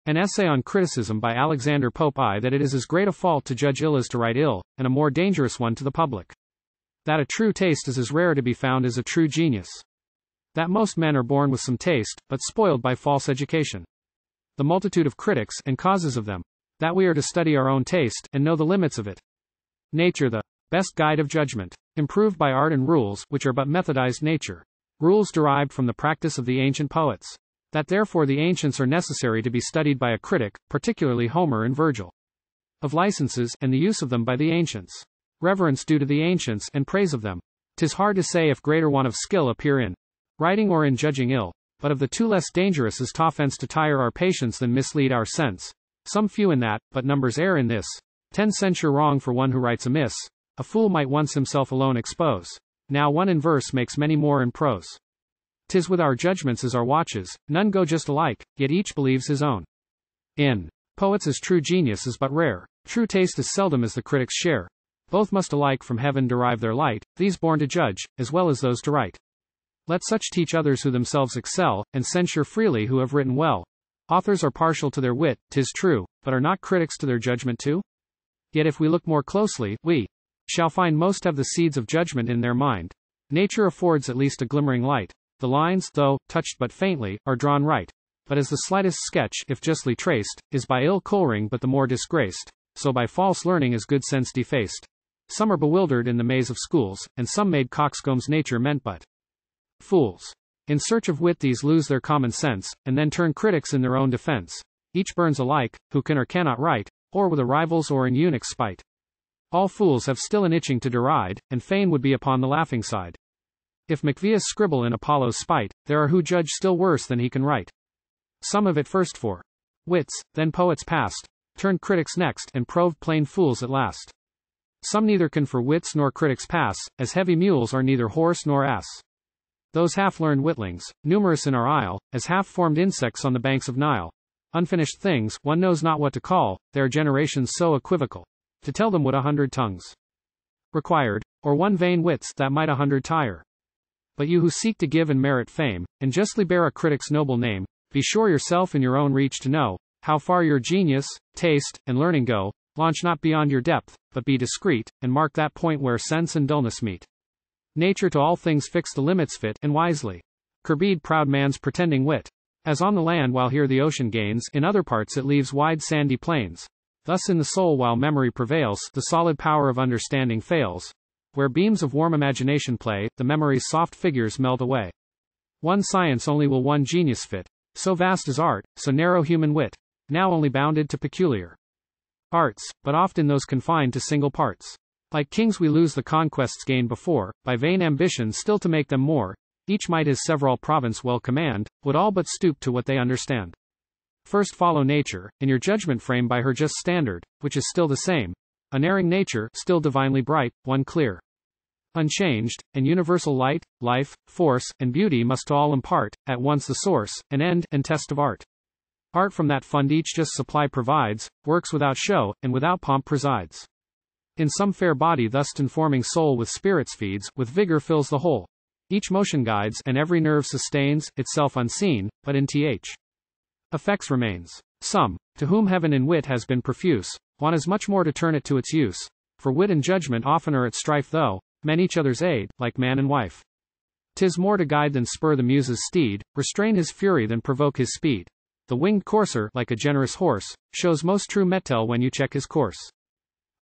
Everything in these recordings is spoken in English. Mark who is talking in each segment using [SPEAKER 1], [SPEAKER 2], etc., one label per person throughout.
[SPEAKER 1] An essay on criticism by Alexander Pope I that it is as great a fault to judge ill as to write ill, and a more dangerous one to the public. That a true taste is as rare to be found as a true genius. That most men are born with some taste, but spoiled by false education. The multitude of critics, and causes of them. That we are to study our own taste, and know the limits of it. Nature the best guide of judgment, improved by art and rules, which are but methodized nature. Rules derived from the practice of the ancient poets. That therefore the ancients are necessary to be studied by a critic, particularly Homer and Virgil. Of licenses, and the use of them by the ancients. Reverence due to the ancients, and praise of them. 'Tis hard to say if greater want of skill appear in writing or in judging ill, but of the two less dangerous is t'offense to tire our patience than mislead our sense. Some few in that, but numbers err in this. 10 censure wrong for one who writes amiss. A fool might once himself alone expose. Now one in verse makes many more in prose. 'Tis with our judgments as our watches, none go just alike, yet each believes his own. In poets as true genius is but rare, true taste is seldom as the critic's share. Both must alike from heaven derive their light, these born to judge, as well as those to write. Let such teach others who themselves excel, and censure freely who have written well. Authors are partial to their wit, 'tis true, but are not critics to their judgment too? Yet if we look more closely, we shall find most have the seeds of judgment in their mind. Nature affords at least a glimmering light. The lines, though touched but faintly, are drawn right. But as the slightest sketch, if justly traced, is by ill coloring but the more disgraced, so by false learning is good sense defaced. Some are bewildered in the maze of schools, and some made coxcombs nature meant but fools. In search of wit these lose their common sense, and then turn critics in their own defense. Each burns alike, who can or cannot write, or with a rival's or an eunuch's spite. All fools have still an itching to deride, and fain would be upon the laughing side. If Macbeus scribble in Apollo's spite, there are who judge still worse than he can write. Some of it first for wits, then poets past, turned critics next, and proved plain fools at last. Some neither can for wits nor critics pass, as heavy mules are neither horse nor ass. Those half-learned witlings, numerous in our isle, as half-formed insects on the banks of Nile. Unfinished things, one knows not what to call, there are generations so equivocal. To tell them would 100 tongues required, or one vain wits that might 100 tire. But you who seek to give and merit fame, and justly bear a critic's noble name, be sure yourself in your own reach to know how far your genius, taste, and learning go. Launch not beyond your depth, but be discreet, and mark that point where sense and dullness meet. Nature to all things fixed the limits fit, and wisely curbed proud man's pretending wit. As on the land while here the ocean gains, in other parts it leaves wide sandy plains. Thus in the soul while memory prevails, the solid power of understanding fails. Where beams of warm imagination play, the memory's soft figures melt away. One science only will one genius fit. So vast is art, so narrow human wit. Now only bounded to peculiar arts, but often those confined to single parts. Like kings we lose the conquests gained before, by vain ambition still to make them more. Each might his several province well command, would all but stoop to what they understand. First follow nature, in your judgment frame by her just standard, which is still the same. Unerring nature, still divinely bright, one clear, unchanged, and universal light, life, force, and beauty must all impart, at once the source, and end, and test of art. Art from that fund each just supply provides, works without show, and without pomp presides. In some fair body thus informing soul with spirits feeds, with vigor fills the whole. Each motion guides, and every nerve sustains, itself unseen, but in th. effects remains. Some, to whom heaven in wit has been profuse, want as much more to turn it to its use. For wit and judgment often are at strife though, men each other's aid, like man and wife. 'Tis more to guide than spur the muse's steed, restrain his fury than provoke his speed. The winged courser, like a generous horse, shows most true mettle when you check his course.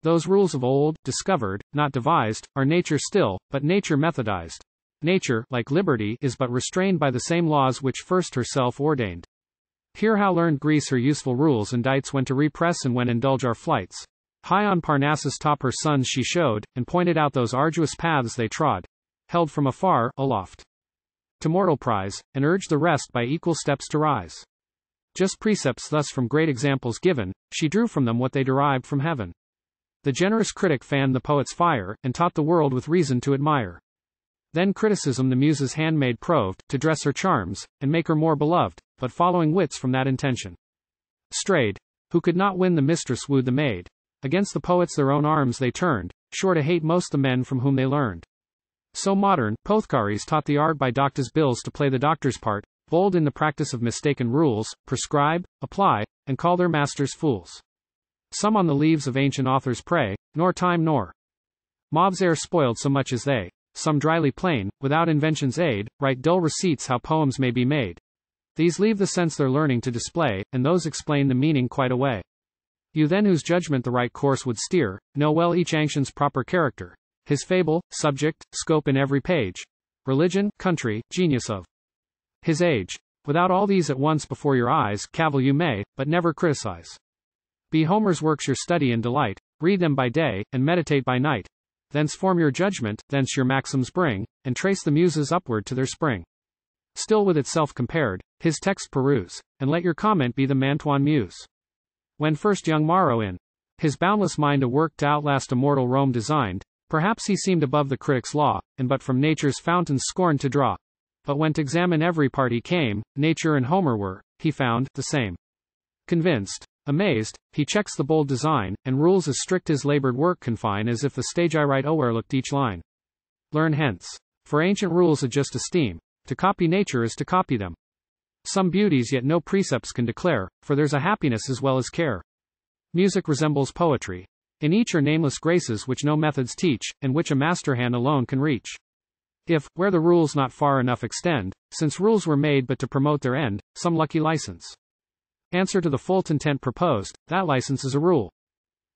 [SPEAKER 1] Those rules of old, discovered, not devised, are nature still, but nature methodized. Nature, like liberty, is but restrained by the same laws which first herself ordained. Hear how learned Greece her useful rules indites when to repress and when indulge our flights. High on Parnassus' top her sons she showed, and pointed out those arduous paths they trod, held from afar, aloft, to mortal prize, and urged the rest by equal steps to rise. Just precepts thus from great examples given, she drew from them what they derived from heaven. The generous critic fanned the poet's fire, and taught the world with reason to admire. Then criticism the muse's handmaid proved, to dress her charms, and make her more beloved, but following wits from that intention strayed. Who could not win the mistress wooed the maid. Against the poets their own arms they turned, sure to hate most the men from whom they learned. So modern, Pothcaries taught the art by doctors' bills to play the doctor's part, bold in the practice of mistaken rules, prescribe, apply, and call their masters fools. Some on the leaves of ancient authors prey, nor time nor moths e'er spoiled so much as they. Some dryly plain, without invention's aid, write dull receipts how poems may be made. These leave the sense they're learning to display, and those explain the meaning quite away. You then whose judgment the right course would steer, know well each ancient's proper character, his fable, subject, scope in every page, religion, country, genius of his age. Without all these at once before your eyes, cavil you may, but never criticize. Be Homer's works your study and delight, read them by day, and meditate by night. Thence form your judgment, thence your maxims bring, and trace the muses upward to their spring. Still with itself compared, his text peruse, and let your comment be the Mantuan muse. When first young Maro in his boundless mind a work to outlast a mortal Rome designed, perhaps he seemed above the critic's law, and but from nature's fountains scorned to draw. But when to examine every part he came, nature and Homer were, he found, the same. Convinced, amazed, he checks the bold design, and rules as strict his labored work confine as if the stage I write o'er looked each line. Learn hence. For ancient rules adjust esteem. To copy nature is to copy them. Some beauties yet no precepts can declare, for there's a happiness as well as care. Music resembles poetry. In each are nameless graces which no methods teach, and which a master hand alone can reach. If, where the rules not far enough extend, since rules were made but to promote their end, some lucky license answer to the full intent proposed, that license is a rule.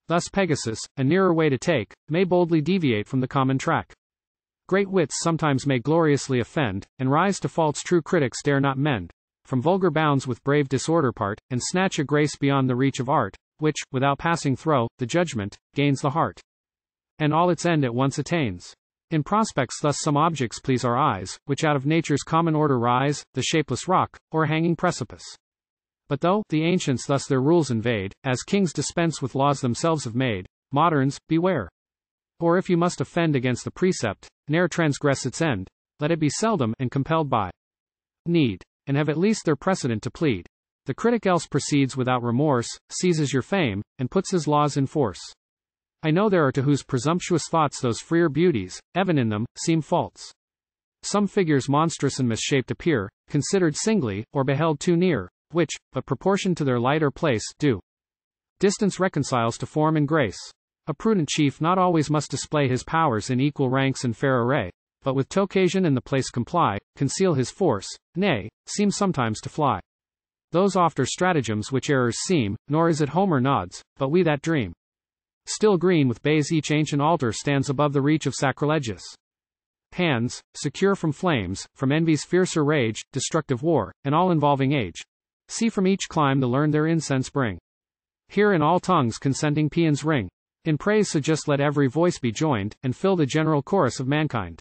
[SPEAKER 1] Thus Pegasus, a nearer way to take, may boldly deviate from the common track. Great wits sometimes may gloriously offend, and rise to faults true critics dare not mend. From vulgar bounds with brave disorder part, and snatch a grace beyond the reach of art, which, without passing through the judgment, gains the heart, and all its end at once attains. In prospects thus some objects please our eyes, which out of nature's common order rise, the shapeless rock, or hanging precipice. But though the ancients thus their rules invade, as kings dispense with laws themselves have made, moderns, beware. Or if you must offend against the precept, ne'er transgress its end, let it be seldom and compelled by need, and have at least their precedent to plead. The critic else proceeds without remorse, seizes your fame, and puts his laws in force. I know there are to whose presumptuous thoughts those freer beauties, Heav'n in them, seem faults. Some figures monstrous and misshaped appear, considered singly, or beheld too near, which, but proportioned to their light or place, do distance reconciles to form and grace. A prudent chief not always must display his powers in equal ranks and fair array, but with t'occasion and the place comply, conceal his force, nay, seem sometimes to fly. Those oft are stratagems which errors seem, nor is it Homer nods, but we that dream. Still green with bays each ancient altar stands above the reach of sacrilegious hands, secure from flames, from envy's fiercer rage, destructive war, and all involving age. See from each clime the learned their incense bring. Here in all tongues consenting paeans ring. In praise so just let every voice be joined, and fill the general chorus of mankind.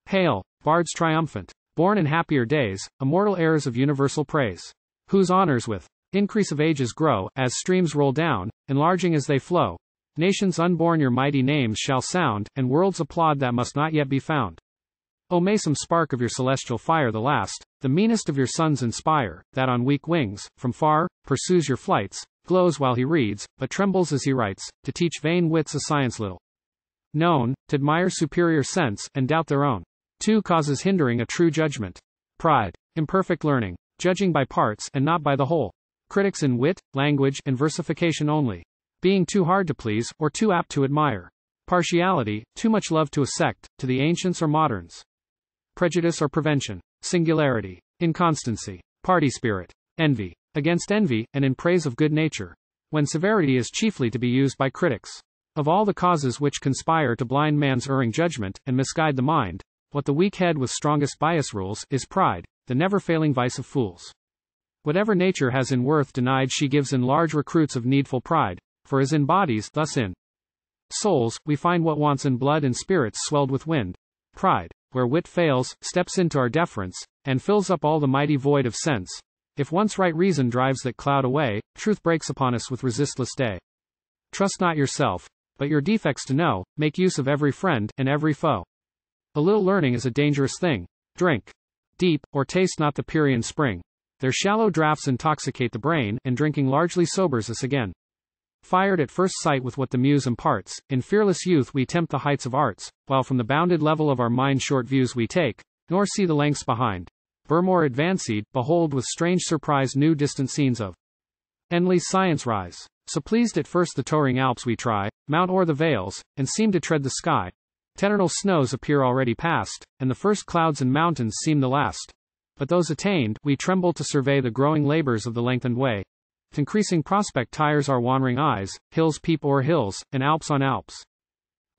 [SPEAKER 1] Hail, bards triumphant, born in happier days, immortal heirs of universal praise, whose honors with increase of ages grow, as streams roll down, enlarging as they flow. Nations unborn your mighty names shall sound, and worlds applaud that must not yet be found. O may some spark of your celestial fire the last, the meanest of your sons inspire, that on weak wings, from far, pursues your flights, glows while he reads, but trembles as he writes, to teach vain wits a science little known, t'admire superior sense, and doubt their own. 2 causes hindering a true judgment. Pride. Imperfect learning. Judging by parts, and not by the whole. Critics in wit, language, and versification only. Being too hard to please, or too apt to admire. Partiality, too much love to a sect, to the ancients or moderns. Prejudice or prevention. Singularity. Inconstancy. Party spirit. Envy. Against envy, and in praise of good nature. When severity is chiefly to be used by critics. Of all the causes which conspire to blind man's erring judgment, and misguide the mind, what the weak head with strongest bias rules, is pride, the never-failing vice of fools. Whatever nature has in worth denied she gives in large recruits of needful pride, for as in bodies, thus in souls, we find what wants in blood and spirits swelled with wind. Pride, where wit fails, steps into our deference, and fills up all the mighty void of sense. If once right reason drives that cloud away, truth breaks upon us with resistless day. Trust not yourself, but your defects to know, make use of every friend, and every foe. A little learning is a dangerous thing. Drink deep, or taste not the Pierian spring. Their shallow draughts intoxicate the brain, and drinking largely sobers us again. Fired at first sight with what the muse imparts, in fearless youth we tempt the heights of arts, while from the bounded level of our mind short views we take, nor see the lengths behind. More advanced, behold with strange surprise new distant scenes of Endly science rise. So pleased at first the towering Alps we try, mount o'er the vales, and seem to tread the sky. Eternal snows appear already past, and the first clouds and mountains seem the last. But those attained, we tremble to survey the growing labors of the lengthened way. Increasing prospect tires our wandering eyes, hills peep o'er hills, and Alps on Alps.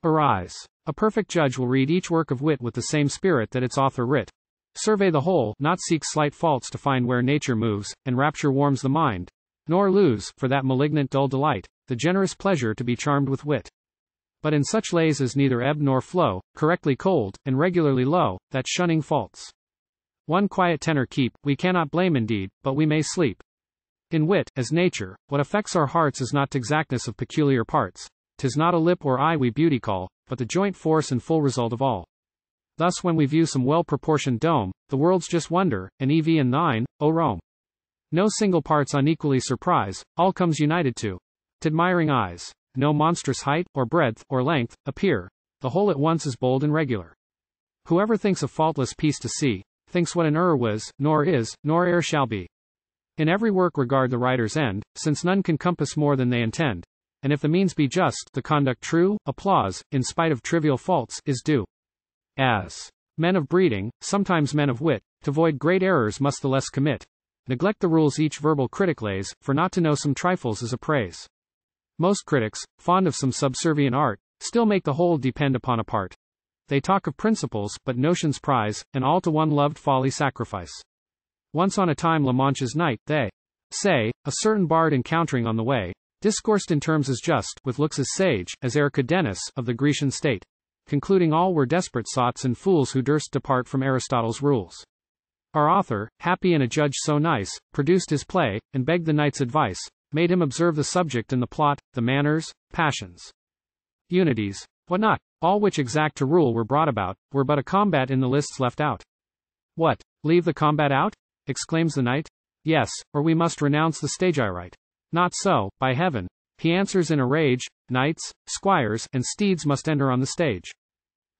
[SPEAKER 1] Arise. A perfect judge will read each work of wit with the same spirit that its author writ. Survey the whole, not seek slight faults to find where nature moves, and rapture warms the mind. Nor lose, for that malignant dull delight, the generous pleasure to be charmed with wit. But in such lays as neither ebb nor flow, correctly cold, and regularly low, that shunning faults. One quiet tenor keep, we cannot blame indeed, but we may sleep. In wit, as nature, what affects our hearts is not exactness of peculiar parts. 'Tis not a lip or eye we beauty call, but the joint force and full result of all. Thus when we view some well-proportioned dome, the world's just wonder, and and thine, O Rome. No single parts unequally surprise, all comes united to admiring eyes. No monstrous height, or breadth, or length, appear. The whole at once is bold and regular. Whoever thinks a faultless piece to see, thinks what an error was, nor is, nor e'er shall be. In every work regard the writer's end, since none can compass more than they intend. And if the means be just, the conduct true, applause, in spite of trivial faults, is due. As men of breeding, sometimes men of wit, to avoid great errors must the less commit. Neglect the rules each verbal critic lays, for not to know some trifles is a praise. Most critics, fond of some subservient art, still make the whole depend upon a part. They talk of principles, but notions prize, and all to one loved folly sacrifice. Once on a time La Mancha's night, they say, a certain bard encountering on the way, discoursed in terms as just, with looks as sage, as e'er could Denis, of the Grecian state. Concluding all were desperate sots and fools who durst depart from Aristotle's rules. Our author, happy in a judge so nice, produced his play, and begged the knight's advice, made him observe the subject and the plot, the manners, passions, unities, what not, all which exact to rule were brought about, were but a combat in the lists left out. What, leave the combat out? Exclaims the knight. Yes, or we must renounce the stage I write. Not so, by heaven, he answers in a rage, knights, squires, and steeds must enter on the stage.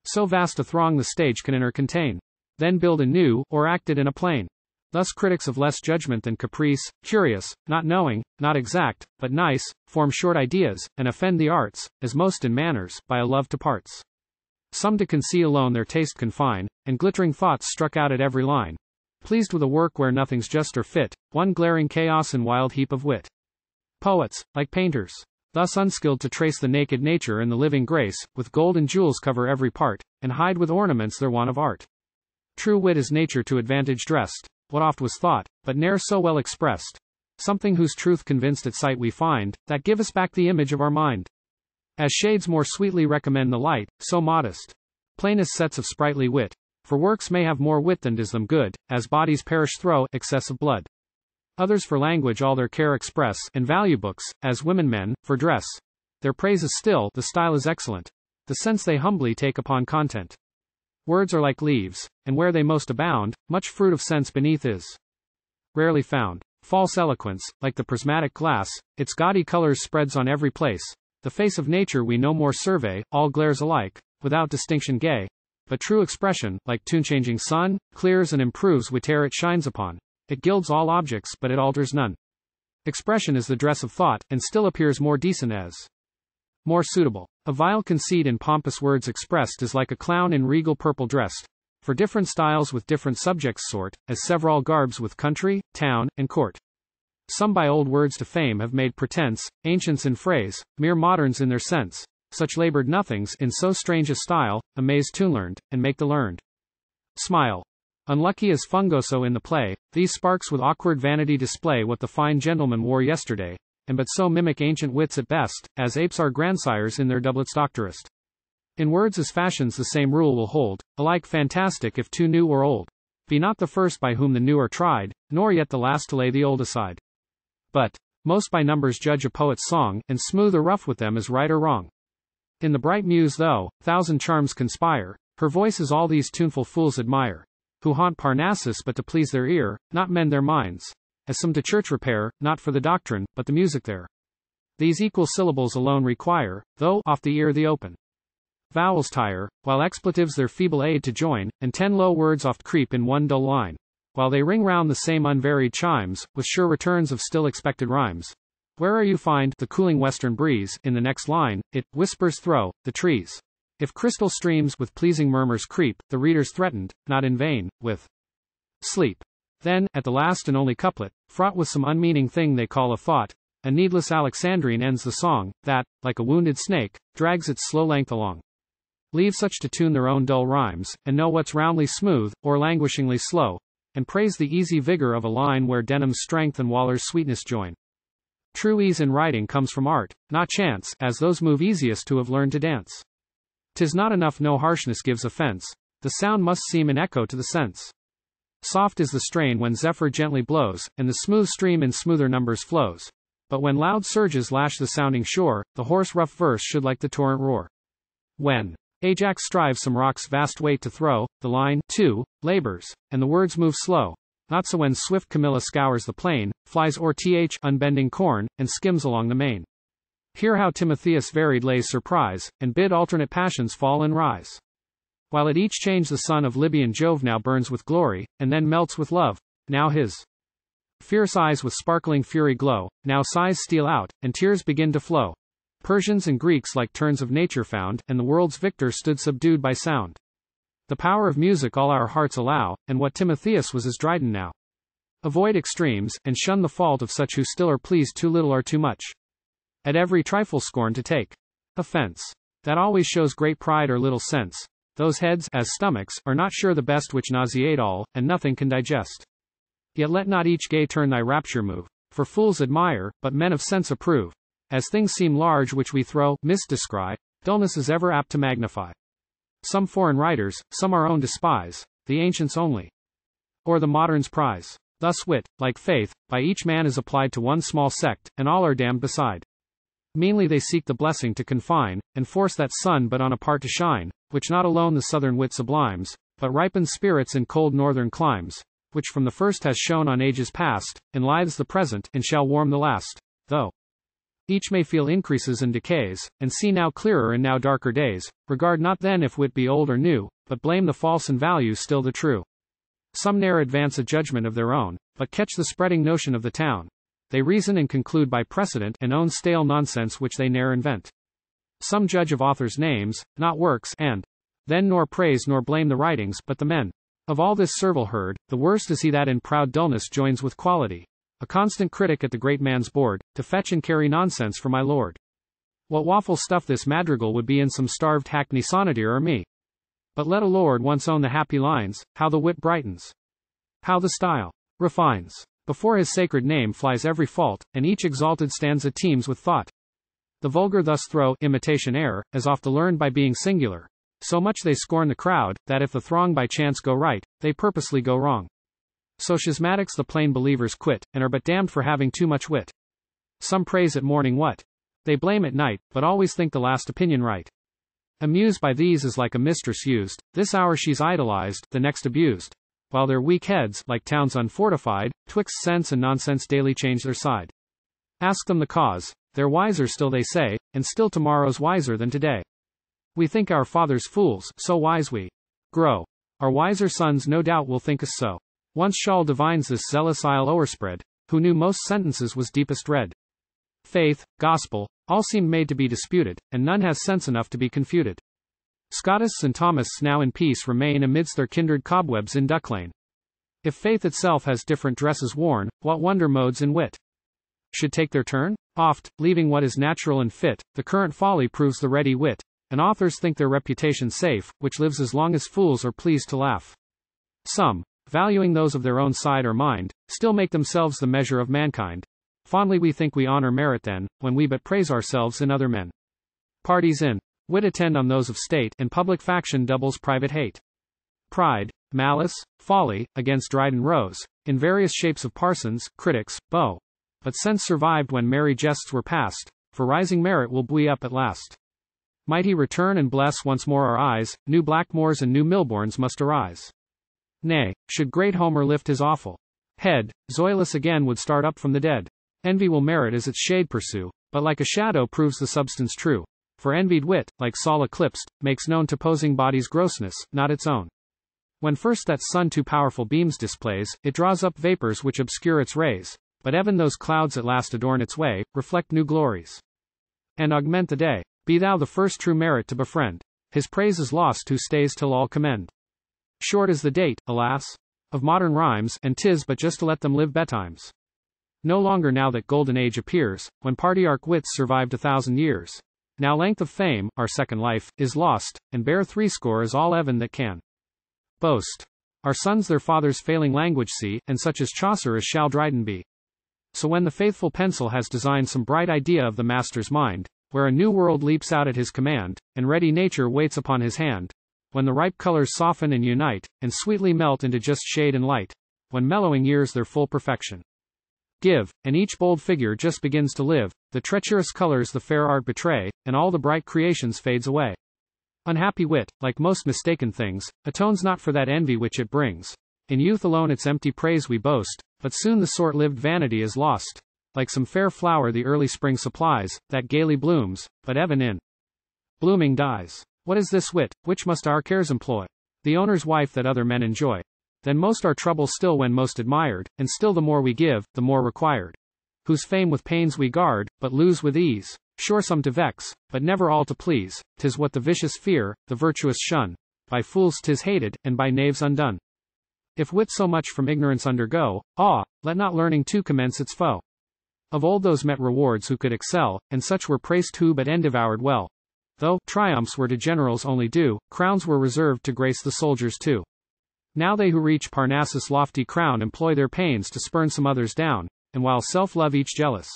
[SPEAKER 1] So vast a throng the stage can enter contain. Then build a new, or act it in a plain. Thus critics of less judgment than caprice, curious, not knowing, not exact, but nice, form short ideas, and offend the arts, as most in manners, by a love to parts. Some to conceit alone their taste confine, and glittering thoughts struck out at every line. Pleased with a work where nothing's just or fit, one glaring chaos and wild heap of wit. Poets, like painters, thus unskilled to trace the naked nature and the living grace, with gold and jewels cover every part, and hide with ornaments their want of art. True wit is nature to advantage dressed, what oft was thought, but ne'er so well expressed. Something whose truth convinced at sight we find, that give us back the image of our mind. As shades more sweetly recommend the light, so modest, plainest sets of sprightly wit. For works may have more wit than does them good, as bodies perish through excess of blood. Others for language all their care express, and value books, as women men, for dress. Their praise is still, the style is excellent. The sense they humbly take upon content. Words are like leaves, and where they most abound, much fruit of sense beneath is rarely found. False eloquence, like the prismatic glass, its gaudy colors spreads on every place. The face of nature we no more survey, all glares alike, without distinction gay. But true expression, like tune-changing sun, clears and improves whate'er it shines upon. It gilds all objects, but it alters none. Expression is the dress of thought, and still appears more decent as more suitable. A vile conceit in pompous words expressed is like a clown in regal purple dressed. For different styles with different subjects sort, as several garbs with country, town, and court. Some by old words to fame have made pretense, ancients in phrase, mere moderns in their sense. Such labored nothings, in so strange a style, amaze tune-learned, and make the learned smile. Unlucky as fungoso in the play, these sparks with awkward vanity display what the fine gentleman wore yesterday, and but so mimic ancient wits at best, as apes our grandsires in their doublets doctorist. In words as fashions the same rule will hold, alike fantastic if too new or old. Be not the first by whom the new are tried, nor yet the last to lay the old aside. But, most by numbers judge a poet's song, and smooth or rough with them is right or wrong. In the bright muse though, thousand charms conspire, her voice is all these tuneful fools admire, who haunt Parnassus but to please their ear, not mend their minds, as some to church repair, not for the doctrine, but the music there. These equal syllables alone require, though, oft the ear the open vowels tire, while expletives their feeble aid to join, and 10 low words oft creep in one dull line, while they ring round the same unvaried chimes, with sure returns of still expected rhymes. Where are you find the cooling western breeze? In the next line, it whispers through the trees. If crystal streams with pleasing murmurs creep, the reader's threatened, not in vain, with sleep. Then, at the last and only couplet, fraught with some unmeaning thing they call a thought, a needless Alexandrine ends the song, that, like a wounded snake, drags its slow length along. Leave such to tune their own dull rhymes, and know what's roundly smooth, or languishingly slow, and praise the easy vigor of a line where Denham's strength and Waller's sweetness join. True ease in writing comes from art, not chance, as those move easiest to have learned to dance. 'Tis not enough no harshness gives offense, the sound must seem an echo to the sense. Soft is the strain when zephyr gently blows, and the smooth stream in smoother numbers flows. But when loud surges lash the sounding shore, the hoarse rough verse should like the torrent roar. When Ajax strives some rock's vast weight to throw, the line, too, labors, and the words move slow. Not so when swift Camilla scours the plain, flies o'er unbending corn, and skims along the main. Hear how Timotheus varied lays surprise, and bid alternate passions fall and rise. While at each change the son of Libyan Jove now burns with glory, and then melts with love, now his fierce eyes with sparkling fury glow, now sighs steal out, and tears begin to flow. Persians and Greeks like turns of nature found, and the world's victor stood subdued by sound. The power of music all our hearts allow, and what Timotheus was is Dryden now. Avoid extremes, and shun the fault of such who still are pleased too little or too much. At every trifle scorn to take offense. That always shows great pride or little sense. Those heads, as stomachs, are not sure the best which nauseate all, and nothing can digest. Yet let not each gay turn thy rapture move, for fools admire, but men of sense approve. As things seem large which we throw, misdescry, dullness is ever apt to magnify. Some foreign writers, some our own despise, the ancients only, or the moderns prize. Thus wit, like faith, by each man is applied to one small sect, and all are damned beside. Meanly they seek the blessing to confine, and force that sun but on a part to shine, which not alone the southern wit sublimes, but ripens spirits in cold northern climes, which from the first has shone on ages past, enlives the present, and shall warm the last, though each may feel increases and decays, and see now clearer and now darker days, regard not then if wit be old or new, but blame the false and value still the true. Some ne'er advance a judgment of their own, but catch the spreading notion of the town. They reason and conclude by precedent, and own stale nonsense which they ne'er invent. Some judge of authors' names, not works, and then nor praise nor blame the writings, but the men. Of all this servile herd, the worst is he that in proud dullness joins with quality, a constant critic at the great man's board, to fetch and carry nonsense for my lord. What waffle stuff this madrigal would be in some starved hackney sonneteer or me. But let a lord once own the happy lines, how the wit brightens, how the style refines. Before his sacred name flies every fault, and each exalted stanza teems with thought. The vulgar thus throw imitation error, as oft learned by being singular. So much they scorn the crowd, that if the throng by chance go right, they purposely go wrong. So schismatics the plain believers quit, and are but damned for having too much wit. Some praise at morning what they blame at night, but always think the last opinion right. Amused by these is like a mistress used, this hour she's idolized, the next abused. While their weak heads, like towns unfortified, twixt sense and nonsense daily change their side. Ask them the cause, they're wiser still they say, and still tomorrow's wiser than today. We think our fathers fools, so wise we grow. Our wiser sons no doubt will think us so. Once Shaul divines this zealous isle o'erspread, who knew most sentences was deepest read. Faith, gospel, all seemed made to be disputed, and none has sense enough to be confuted. Scotists and Thomists now in peace remain amidst their kindred cobwebs in Duck Lane. If faith itself has different dresses worn, what wonder modes in wit should take their turn? Oft, leaving what is natural and fit, the current folly proves the ready wit, and authors think their reputation safe, which lives as long as fools are pleased to laugh. Some, valuing those of their own side or mind, still make themselves the measure of mankind. Fondly we think we honor merit then, when we but praise ourselves in other men. Parties in wit attend on those of state, and public faction doubles private hate. Pride, malice, folly, against Dryden rose, in various shapes of parsons, critics, beaux. But sense survived when merry jests were past, for rising merit will buoy up at last. Might he return and bless once more our eyes, new Blackmores and new Milbournes must arise. Nay, should great Homer lift his awful head, Zoilus again would start up from the dead. Envy will merit as its shade pursue, but like a shadow proves the substance true. For envied wit, like Sol eclipsed, makes known to posing body's grossness, not its own. When first that sun too powerful beams displays, it draws up vapors which obscure its rays, but even those clouds at last adorn its way, reflect new glories, and augment the day. Be thou the first true merit to befriend. His praise is lost who stays till all commend. Short is the date, alas, of modern rhymes, and 'tis but just to let them live betimes. No longer now that golden age appears, when partyarch wits survived 1,000 years. Now length of fame, our second life, is lost, and bare 60 is all even that can boast. Our sons their fathers' failing language see, and such as Chaucer as shall Dryden be. So when the faithful pencil has designed some bright idea of the master's mind, where a new world leaps out at his command, and ready nature waits upon his hand, when the ripe colors soften and unite, and sweetly melt into just shade and light, when mellowing years their full perfection give, and each bold figure just begins to live, the treacherous colors the fair art betray, and all the bright creations fades away. Unhappy wit, like most mistaken things, atones not for that envy which it brings. In youth alone its empty praise we boast, but soon the short-lived vanity is lost. Like some fair flower the early spring supplies, that gaily blooms, but even in blooming dies. What is this wit, which must our cares employ? The owner's wife that other men enjoy. Then most our trouble still when most admired, and still the more we give, the more required. Whose fame with pains we guard, but lose with ease. Sure some to vex, but never all to please. 'Tis what the vicious fear, the virtuous shun. By fools 'tis hated, and by knaves undone. If wit so much from ignorance undergo, let not learning too commence its foe. Of old those met rewards who could excel, and such were praised who but end devoured well. Though triumphs were to generals only due, crowns were reserved to grace the soldiers too. Now they who reach Parnassus' lofty crown employ their pains to spurn some others down, and while self-love each jealous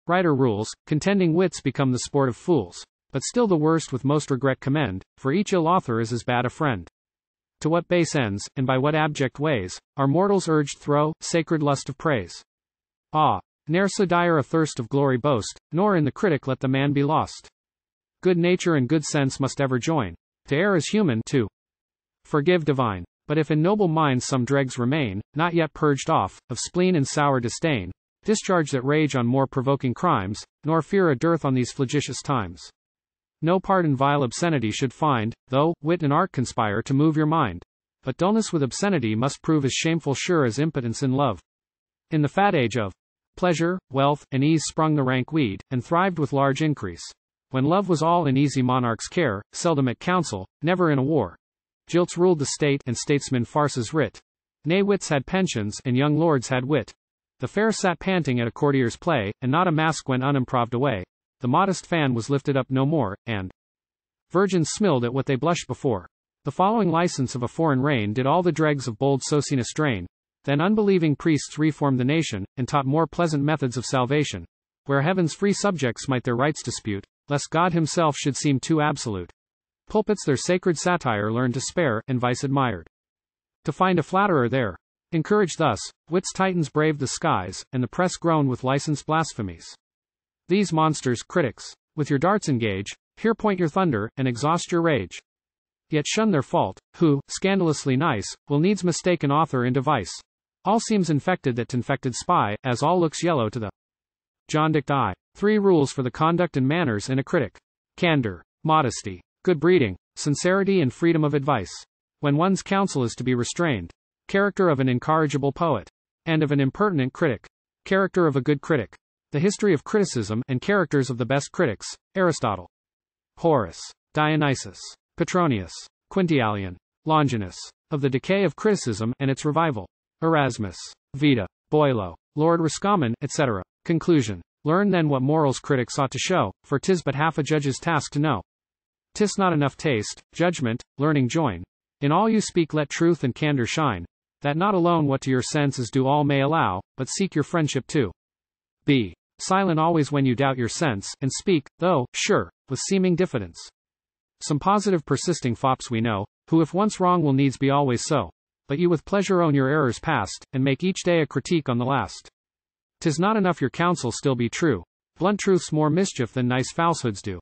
[SPEAKER 1] writer rules, contending wits become the sport of fools. But still the worst with most regret commend, for each ill author is as bad a friend. To what base ends, and by what abject ways, are mortals urged throw, sacred lust of praise? Ne'er so dire a thirst of glory boast, nor in the critic let the man be lost. Good nature and good sense must ever join. To err is human, to forgive divine. But if in noble minds some dregs remain, not yet purged off, of spleen and sour disdain, discharge that rage on more provoking crimes, nor fear a dearth on these flagitious times. No part in vile obscenity should find, though wit and art conspire to move your mind. But dullness with obscenity must prove as shameful sure as impotence in love. In the fat age of pleasure, wealth, and ease sprung the rank weed, and thrived with large increase. When love was all an easy monarch's care, seldom at council, never in a war. Jilts ruled the state, and statesmen farces writ. Nay, wits had pensions, and young lords had wit. The fair sat panting at a courtier's play, and not a mask went unimproved away. The modest fan was lifted up no more, and virgins smiled at what they blushed before. The following license of a foreign reign did all the dregs of bold Socinus drain. Then unbelieving priests reformed the nation, and taught more pleasant methods of salvation, where heaven's free subjects might their rights dispute, lest God himself should seem too absolute. Pulpits their sacred satire learned to spare, and vice admired to find a flatterer there. Encouraged thus, wit's titans braved the skies, and the press groaned with licensed blasphemies. These monsters, critics, with your darts engage, here point your thunder, and exhaust your rage. Yet shun their fault, who, scandalously nice, will needs mistake an author into vice. All seems infected that t'infected spy, as all looks yellow to the John Dick eye. 3 rules for the conduct and manners in a critic. Candor, modesty, good breeding, sincerity and freedom of advice. When one's counsel is to be restrained. Character of an incorrigible poet. And of an impertinent critic. Character of a good critic. The history of criticism, and characters of the best critics. Aristotle, Horace, Dionysius, Petronius, Quintilian, Longinus. Of the decay of criticism, and its revival. Erasmus, Vita, Boileau, Lord Roscommon, etc. Conclusion. Learn then what morals critics ought to show, for 'tis but half a judge's task to know. 'Tis not enough taste, judgment, learning join. In all you speak let truth and candor shine, that not alone what to your sense is due all may allow, but seek your friendship too. Be silent always when you doubt your sense, and speak, though sure, with seeming diffidence. Some positive persisting fops we know, who if once wrong will needs be always so. But you with pleasure own your errors past, and make each day a critique on the last. 'Tis not enough your counsel still be true. Blunt truths more mischief than nice falsehoods do.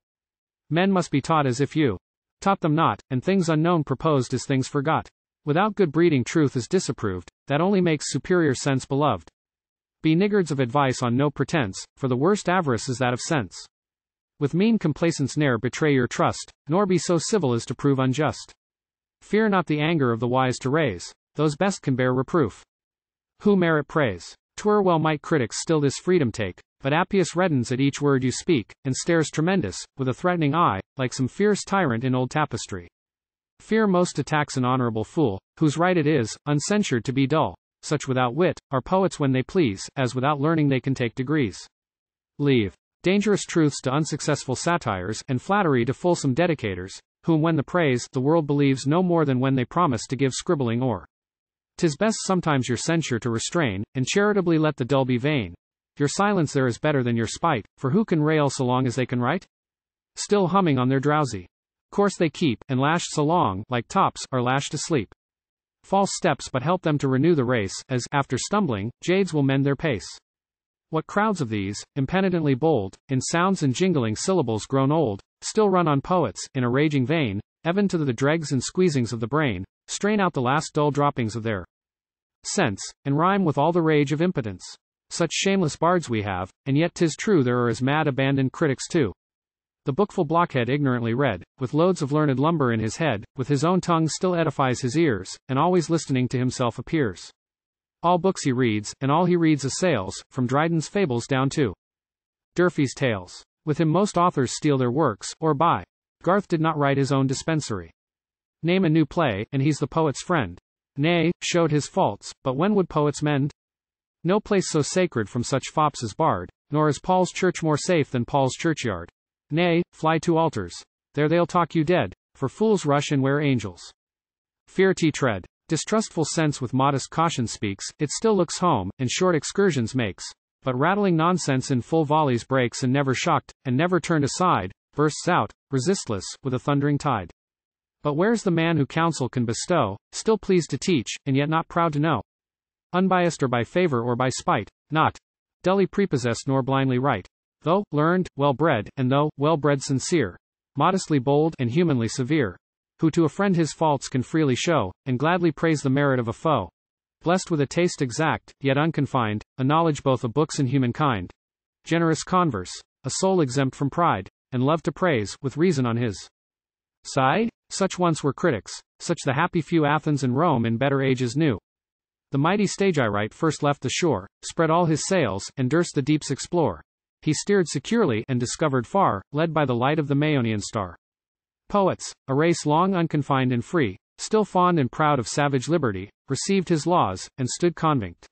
[SPEAKER 1] Men must be taught as if you taught them not, and things unknown proposed as things forgot. Without good breeding truth is disapproved, that only makes superior sense beloved. Be niggards of advice on no pretense, for the worst avarice is that of sense. With mean complacence ne'er betray your trust, nor be so civil as to prove unjust. Fear not the anger of the wise to raise, those best can bear reproof. Who merit praise? 'Twere well might critics still this freedom take, but Appius reddens at each word you speak, and stares tremendous, with a threatening eye, like some fierce tyrant in old tapestry. Fear most attacks an honorable fool, whose right it is, uncensured to be dull. Such without wit, are poets when they please, as without learning they can take degrees. Leave dangerous truths to unsuccessful satires, and flattery to fulsome dedicators, whom when the praise, the world believes no more than when they promise to give scribbling o'er. 'Tis best sometimes your censure to restrain, and charitably let the dull be vain. Your silence there is better than your spite, for who can rail so long as they can write? Still humming on their drowsy course they keep, and lashed so long, like tops, are lashed asleep. False steps but help them to renew the race, as, after stumbling, jades will mend their pace. What crowds of these, impenitently bold, in sounds and jingling syllables grown old, still run on poets, in a raging vein, even to the dregs and squeezings of the brain, strain out the last dull droppings of their sense, and rhyme with all the rage of impotence. Such shameless bards we have, and yet 'tis true there are as mad abandoned critics too. The bookful blockhead ignorantly read, with loads of learned lumber in his head, with his own tongue still edifies his ears, and always listening to himself appears. All books he reads, and all he reads assails, from Dryden's fables down to Durfey's tales. With him most authors steal their works, or buy. Garth did not write his own dispensary. Name a new play, and he's the poet's friend. Nay, showed his faults, but when would poets mend? No place so sacred from such fops as Bard, nor is Paul's church more safe than Paul's churchyard. Nay, fly to altars. There they'll talk you dead, for fools rush and where angels fear to tread. Distrustful sense with modest caution speaks, it still looks home, and short excursions makes, but rattling nonsense in full volleys breaks, and never shocked, and never turned aside, bursts out, resistless, with a thundering tide. But where's the man who counsel can bestow, still pleased to teach, and yet not proud to know? Unbiased or by favor or by spite, not dully prepossessed nor blindly right. Though learned, well-bred, and though well-bred sincere, modestly bold and humanly severe, who to a friend his faults can freely show, and gladly praise the merit of a foe. Blessed with a taste exact, yet unconfined, a knowledge both of books and humankind, generous converse, a soul exempt from pride, and love to praise, with reason on his side? Such once were critics, such the happy few Athens and Rome in better ages knew. The mighty Stagirite first left the shore, spread all his sails, and durst the deeps explore. He steered securely, and discovered far, led by the light of the Maeonian star. Poets, a race long unconfined and free, still fond and proud of savage liberty, received his laws, and stood convict.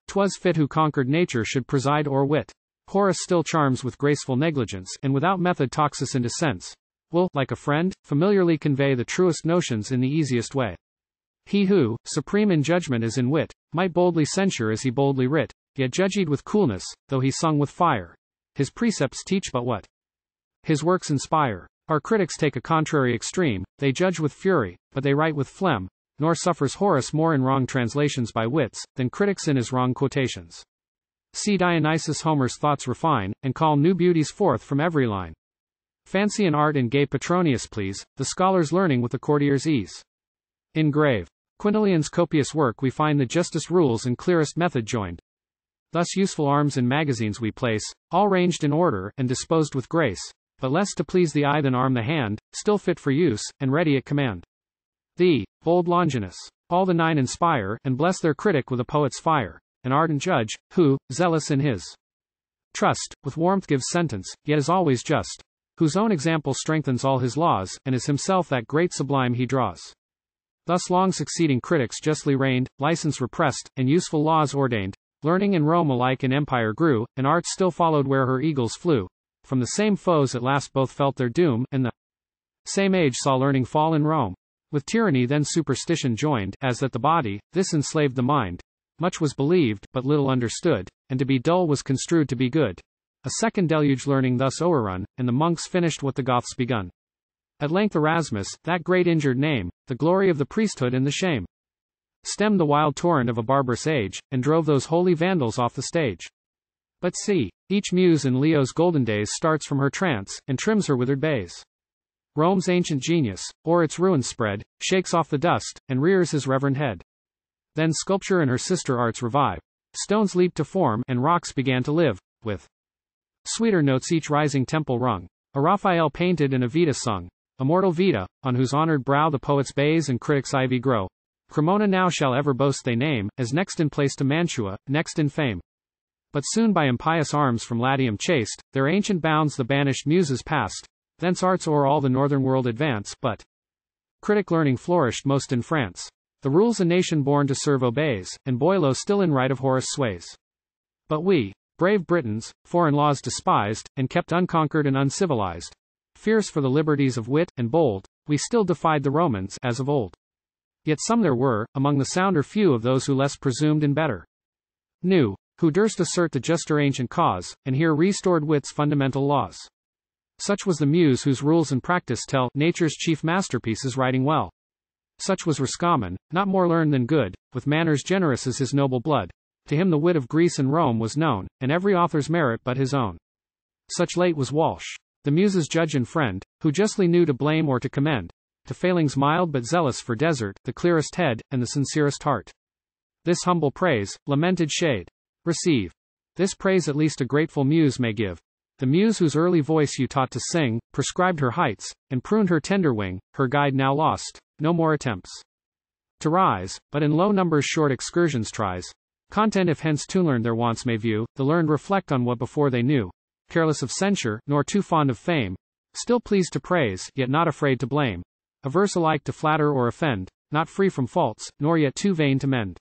[SPEAKER 1] 'Twas fit who conquered nature should preside o'er wit. Horace still charms with graceful negligence, and without method talks us into sense. Will, like a friend, familiarly convey the truest notions in the easiest way. He who, supreme in judgment as in wit, might boldly censure as he boldly writ, yet judged with coolness, though he sung with fire. His precepts teach but what his works inspire. Our critics take a contrary extreme, they judge with fury, but they write with phlegm, nor suffers Horace more in wrong translations by wits, than critics in his wrong quotations. See Dionysus Homer's thoughts refine, and call new beauties forth from every line. Fancy and art and gay Petronius please, the scholar's learning with the courtier's ease. In grave Quintilian's copious work we find the justest rules and clearest method joined. Thus useful arms in magazines we place, all ranged in order, and disposed with grace, but less to please the eye than arm the hand, still fit for use, and ready at command. The bold Longinus, all the nine inspire, and bless their critic with a poet's fire, an ardent judge, who, zealous in his trust, with warmth gives sentence, yet is always just, whose own example strengthens all his laws, and is himself that great sublime he draws. Thus long succeeding critics justly reigned, license repressed, and useful laws ordained. Learning in Rome alike in empire grew, and art still followed where her eagles flew. From the same foes at last both felt their doom, and the same age saw learning fall in Rome. With tyranny then superstition joined, as that the body, this enslaved the mind. Much was believed, but little understood, and to be dull was construed to be good. A second deluge learning thus overrun, and the monks finished what the Goths begun. At length Erasmus, that great injured name, the glory of the priesthood and the shame, stemmed the wild torrent of a barbarous age, and drove those holy Vandals off the stage. But see, each muse in Leo's golden days starts from her trance, and trims her withered bays. Rome's ancient genius, o'er its ruins spread, shakes off the dust, and rears his reverend head. Then sculpture and her sister arts revive. Stones leaped to form, and rocks began to live, with sweeter notes each rising temple rung. A Raphael painted and a Vita sung, immortal Vita, on whose honored brow the poet's bays and critic's ivy grow. Cremona now shall ever boast they name, as next in place to Mantua, next in fame. But soon by impious arms from Latium chased, their ancient bounds the banished muses passed, thence arts o'er all the northern world advance, but critic learning flourished most in France. The rules a nation born to serve obeys, and Boileau still in right of Horace sways. But we, brave Britons, foreign laws despised, and kept unconquered and uncivilized, fierce for the liberties of wit, and bold, we still defied the Romans, as of old. Yet some there were, among the sounder few of those who less presumed and better knew, who durst assert the juster ancient cause, and here restored wit's fundamental laws. Such was the muse whose rules and practice tell nature's chief masterpieces writing well. Such was Roscommon, not more learned than good, with manners generous as his noble blood. To him the wit of Greece and Rome was known, and every author's merit but his own. Such late was Walsh, the muse's judge and friend, who justly knew to blame or to commend, to failings mild but zealous for desert, the clearest head, and the sincerest heart. This humble praise, lamented shade, receive. This praise at least a grateful muse may give. The muse whose early voice you taught to sing, prescribed her heights, and pruned her tender wing, her guide now lost, no more attempts to rise, but in low numbers short excursions tries. Content if hence too learned their wants may view, the learned reflect on what before they knew. Careless of censure, nor too fond of fame, still pleased to praise, yet not afraid to blame. Averse alike to flatter or offend, not free from faults, nor yet too vain to mend.